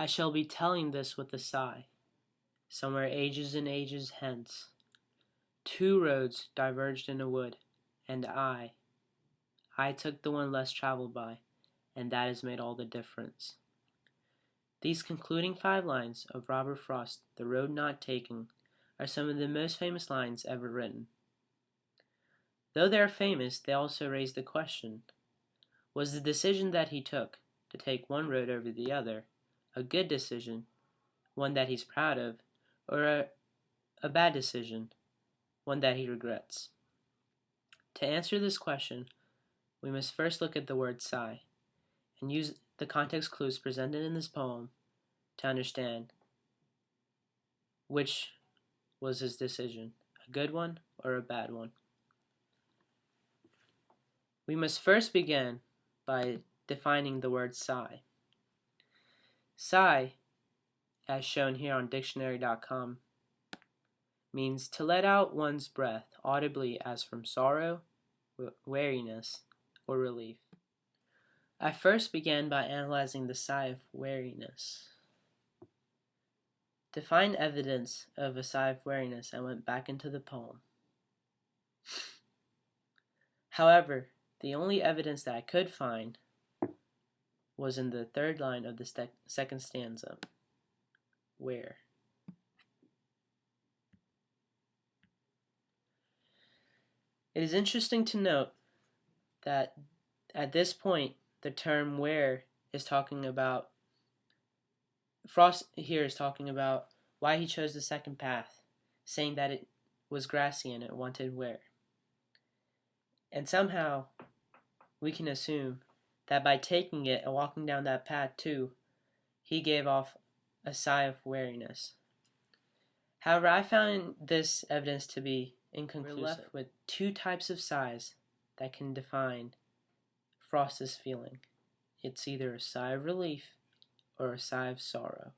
I shall be telling this with a sigh, somewhere ages and ages hence. Two roads diverged in a wood, and I took the one less traveled by, and that has made all the difference. These concluding 5 lines of Robert Frost, The Road Not Taken, are some of the most famous lines ever written. Though they are famous, they also raise the question, was the decision that he took, to take one road over the other, a good decision, one that he's proud of, or a bad decision, one that he regrets? To answer this question, we must first look at the word sigh, and use the context clues presented in this poem to understand which was his decision, a good one or a bad one. We must first begin by defining the word sigh. Sigh, as shown here on dictionary.com, means to let out one's breath audibly as from sorrow, weariness, or relief. I first began by analyzing the sigh of weariness. To find evidence of a sigh of weariness, I went back into the poem. However, the only evidence that I could find was in the 3rd line of the second stanza, where. It is interesting to note that at this point, the term where is talking about, Frost here is talking about why he chose the second path, saying that it was grassy and it wanted where. And somehow, we can assume that by taking it and walking down that path too, he gave off a sigh of weariness. However, I found this evidence to be inconclusive. We're left with 2 types of sighs that can define Frost's feeling. It's either a sigh of relief or a sigh of sorrow.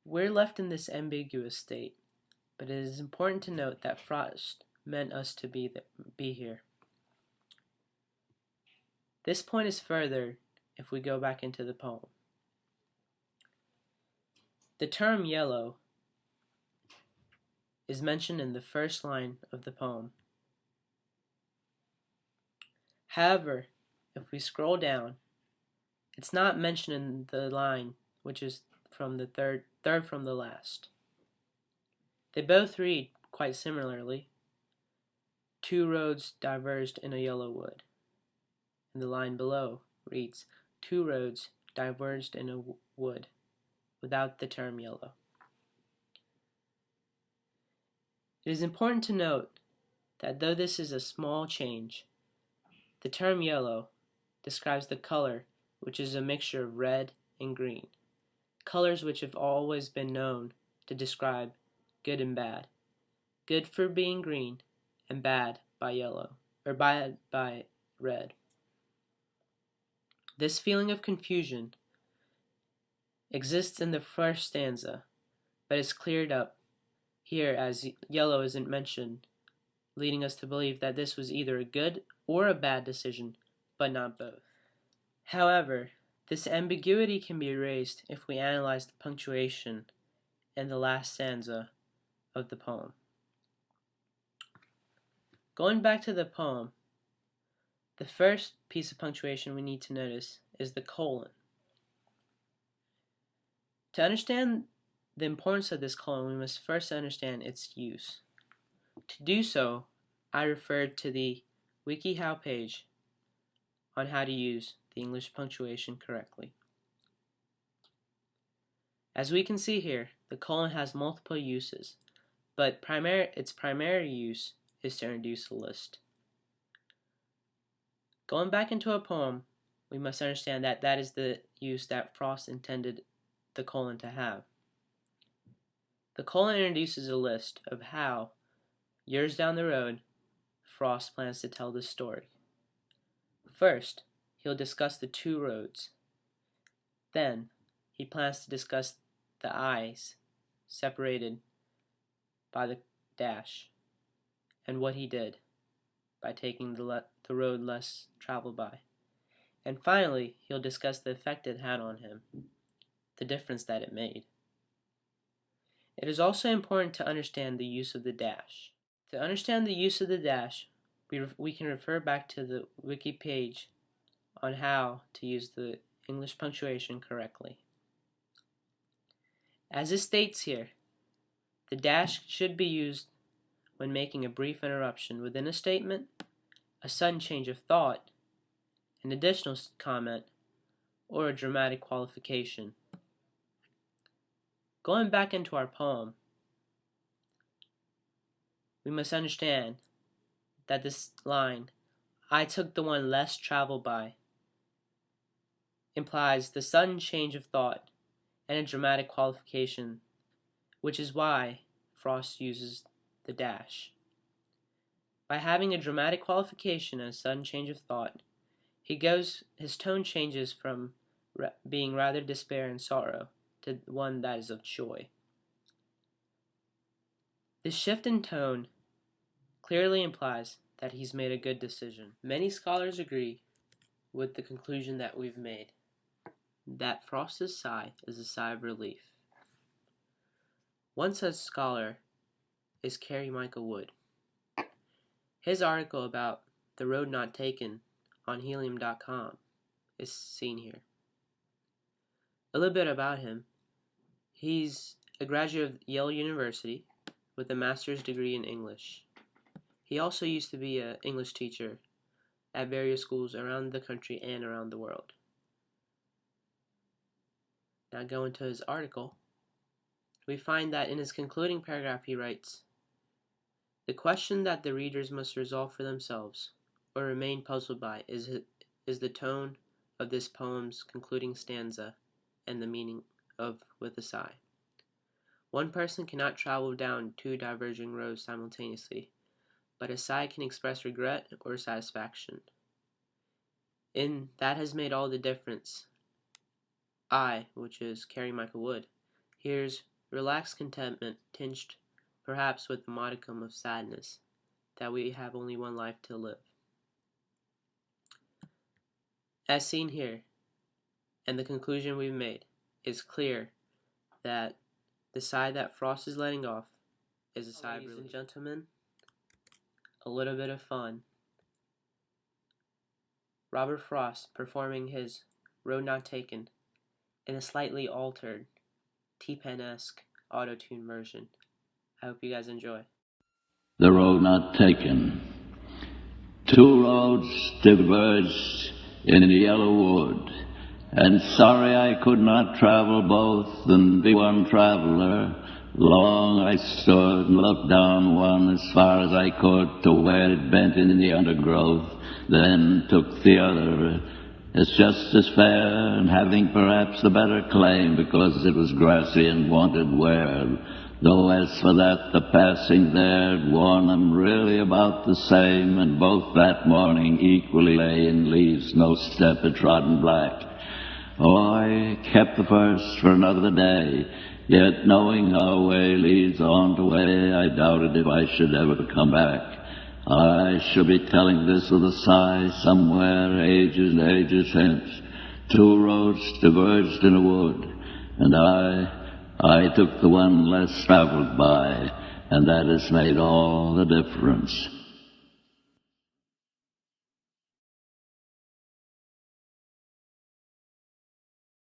We're left in this ambiguous state, but it is important to note that Frost meant us to be here. This point is furthered if we go back into the poem. The term yellow is mentioned in the 1st line of the poem. However, if we scroll down, it's not mentioned in the line which is from the third from the last. They both read quite similarly. 2 roads diverged in a yellow wood. And the line below reads, 2 roads diverged in a wood, without the term yellow. It is important to note that though this is a small change, the term yellow describes the color, which is a mixture of red and green, colors which have always been known to describe good and bad, good for being green and bad by yellow, or by red. This feeling of confusion exists in the 1st stanza, but is cleared up here as yellow isn't mentioned, leading us to believe that this was either a good or a bad decision, but not both. However, this ambiguity can be erased if we analyze the punctuation in the last stanza of the poem. Going back to the poem, the first piece of punctuation we need to notice is the colon. To understand the importance of this colon, we must first understand its use. To do so, I referred to the WikiHow page on how to use the English punctuation correctly. As we can see here, the colon has multiple uses, but its primary use is to introduce a list. Going back into a poem, we must understand that that is the use that Frost intended the colon to have. The colon introduces a list of how, years down the road, Frost plans to tell this story. First, he'll discuss the 2 roads. Then, he plans to discuss the I's separated by the dash and what he did by taking the road less traveled by. And finally, he'll discuss the effect it had on him, the difference that it made. It is also important to understand the use of the dash. To understand the use of the dash, we can refer back to the wiki page on how to use the English punctuation correctly. As it states here, the dash should be used when making a brief interruption within a statement, a sudden change of thought, an additional comment, or a dramatic qualification. Going back into our poem, we must understand that this line, "I took the one less traveled by," implies the sudden change of thought and a dramatic qualification, which is why Frost uses the dash. By having a dramatic qualification and a sudden change of thought, his tone changes from being rather despair and sorrow to one that is of joy. This shift in tone clearly implies that he's made a good decision. Many scholars agree with the conclusion that we've made, that Frost's sigh is a sigh of relief. One such scholar is Carey Michael Wood. His article about the road not taken on helium.com is seen here. A little bit about him. He's a graduate of Yale University with a master's degree in English. He also used to be an English teacher at various schools around the country and around the world. Now going to his article, we find that in his concluding paragraph he writes, "The question that the readers must resolve for themselves, or remain puzzled by, is the tone of this poem's concluding stanza and the meaning of 'with a sigh.' One person cannot travel down two diverging roads simultaneously, but a sigh can express regret or satisfaction. And that has made all the difference. I, which is Carey Michael Wood, here's relaxed contentment tinged perhaps with a modicum of sadness that we have only one life to live." As seen here, and the conclusion we've made, it's clear that the sigh that Frost is letting off is a sigh of relief. Ladies and gentlemen, a little bit of fun. Robert Frost performing his Road Not Taken in a slightly altered, T-Pen-esque auto-tune version. I hope you guys enjoy. The road not taken. Two roads diverged in the yellow wood, and sorry I could not travel both and be one traveler. Long I stood and looked down one as far as I could to where it bent in the undergrowth, then took the other. It's just as fair, and having perhaps the better claim because it was grassy and wanted wear. Though as for that, the passing there'd worn them really about the same, and both that morning equally lay in leaves, no step had trodden black. Oh, I kept the first for another day, yet knowing our way leads on to way, I doubted if I should ever come back. I shall be telling this with a sigh somewhere ages and ages hence. Two roads diverged in a wood, and I took the one less traveled by, and that has made all the difference.